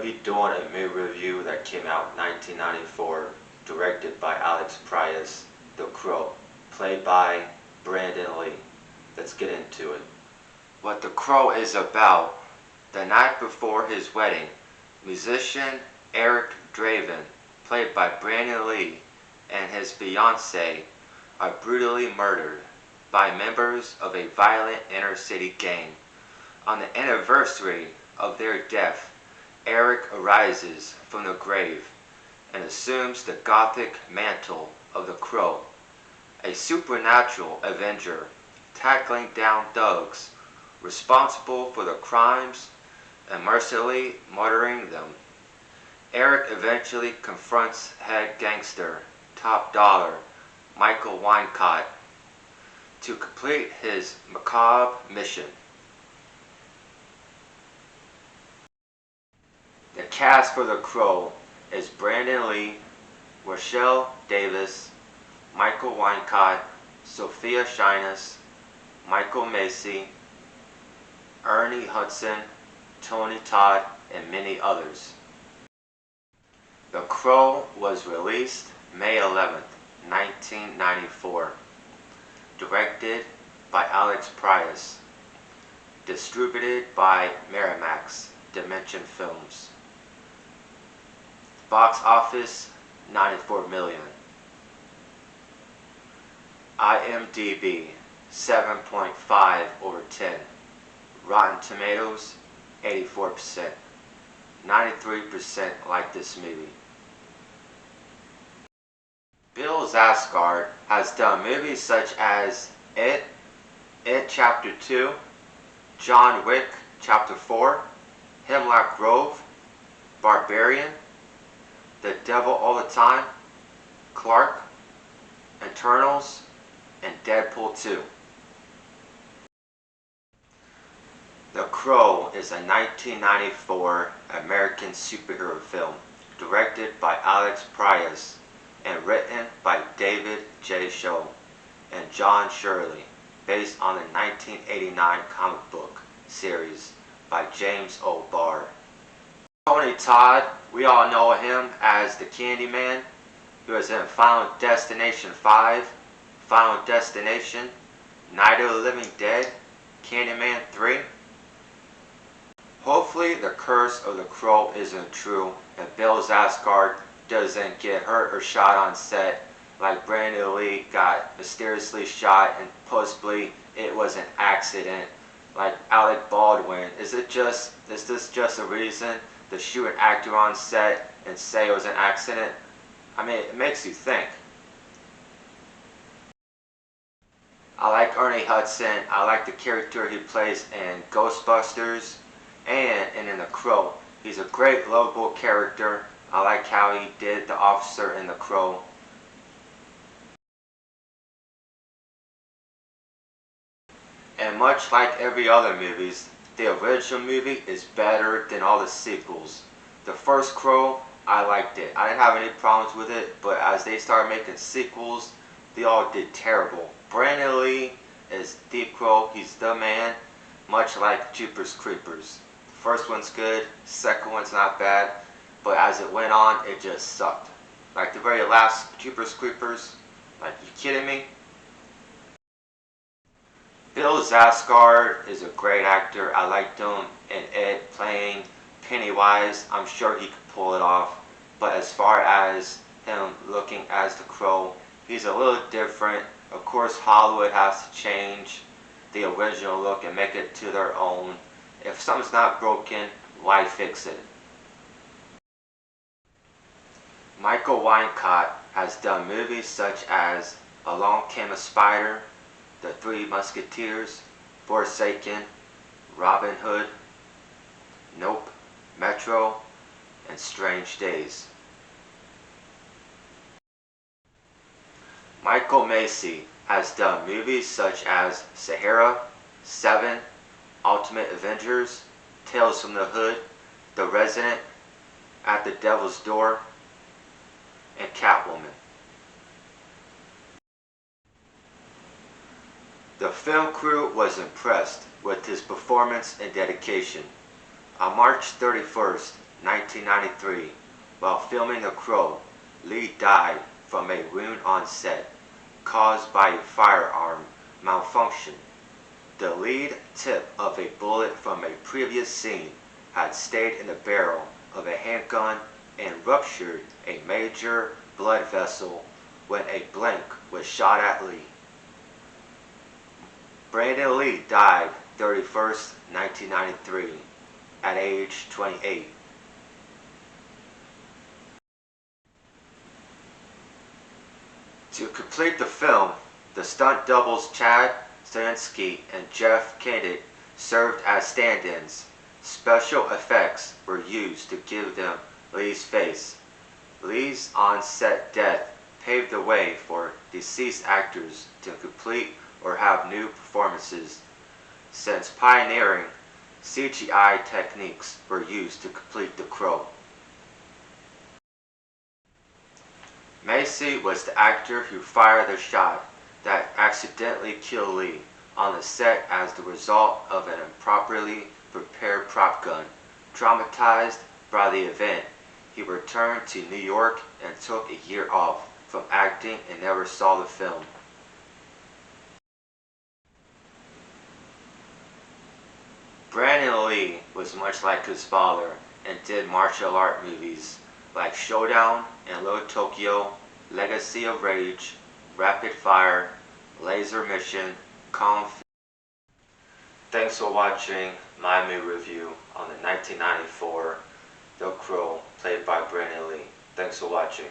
be doing a movie review that came out in 1994, directed by Alex Proyas, The Crow, played by Brandon Lee. Let's get into it. What The Crow is about: the night before his wedding, musician Eric Draven, played by Brandon Lee, and his fiancée are brutally murdered by members of a violent inner-city gang. On the anniversary of their death, Eric arises from the grave and assumes the gothic mantle of the Crow, a supernatural avenger tackling down thugs responsible for the crimes and mercilessly murdering them. Eric eventually confronts head gangster Top Dollar Michael Wynkotte to complete his macabre mission. The cast for The Crow is Brandon Lee, Rochelle Davis, Michael Wynkotte, Sophia Shinas, Michael Macy, Ernie Hudson, Tony Todd, and many others. The Crow was released May 11, 1994. Directed by Alex Proyas. Distributed by Miramax Dimension Films. Box office, $94 million. IMDb, 7.5 over 10. Rotten Tomatoes, 84%. 93% like this movie. Bill Skarsgård has done movies such as It Chapter 2, John Wick Chapter 4, Hemlock Grove, Barbarian, The Devil All the Time, Clark, Eternals, and Deadpool 2. The Crow is a 1994 American superhero film directed by Alex Proyas and written by David J. Scholl and John Shirley, based on the 1989 comic book series by James O. Barr. Tony Todd, we all know him as the Candyman. He was in Final Destination 5, Final Destination, Night of the Living Dead, Candyman 3. Hopefully the curse of the Crow isn't true and Bill Skarsgård doesn't get hurt or shot on set like Brandon Lee got mysteriously shot and possibly it was an accident like Alec Baldwin. Is this just a reason to shoot an actor on set and say it was an accident? I mean, it makes you think. I like Ernie Hudson. I like the character he plays in Ghostbusters and in The Crow. He's a great, lovable character. I like how he did the officer in The Crow. And much like every other movies, the original movie is better than all the sequels. The first Crow, I liked it. I didn't have any problems with it, but as they started making sequels, they all did terrible. Brandon Lee is the Crow. He's the man, much like Jeepers Creepers. The first one's good, second one's not bad, but as it went on, it just sucked. Like the very last Jeepers Creepers, like, you kidding me? Bill Skarsgård is a great actor. I liked him in It playing Pennywise. I'm sure he could pull it off. But as far as him looking as the Crow, he's a little different. Of course, Hollywood has to change the original look and make it to their own. If something's not broken, why fix it? Michael Wynkotte has done movies such as Along Came a Spider, The Three Musketeers, Forsaken, Robin Hood, Nope, Metro, and Strange Days. Michael Macy has done movies such as Sahara, Seven, Ultimate Avengers, Tales from the Hood, The Resident, At the Devil's Door, and Catwoman. The film crew was impressed with his performance and dedication. On March 31st, 1993. While filming The Crow, Lee died from a wound on set caused by a firearm malfunction. The lead tip of a bullet from a previous scene had stayed in the barrel of a handgun and ruptured a major blood vessel when a blank was shot at Lee. Brandon Lee died 31st, 1993, at age 28. To complete the film, the stunt doubles Chad Stahelski and Jeff Kennedy served as stand-ins. Special effects were used to give them Lee's face. Lee's on-set death paved the way for deceased actors to complete or have new performances, since pioneering CGI techniques were used to complete The Crow. Macy was the actor who fired the shot that accidentally killed Lee on the set as the result of an improperly prepared prop gun. Traumatized by the event, he returned to New York and took a year off from acting and never saw the film. Brandon Lee was much like his father and did martial art movies like Showdown and Little Tokyo, Legacy of Rage, Rapid Fire, Laser Mission, Kung Fu. Thanks for watching my movie review on the 1994 The Crow, played by Brandon Lee. Thanks for watching.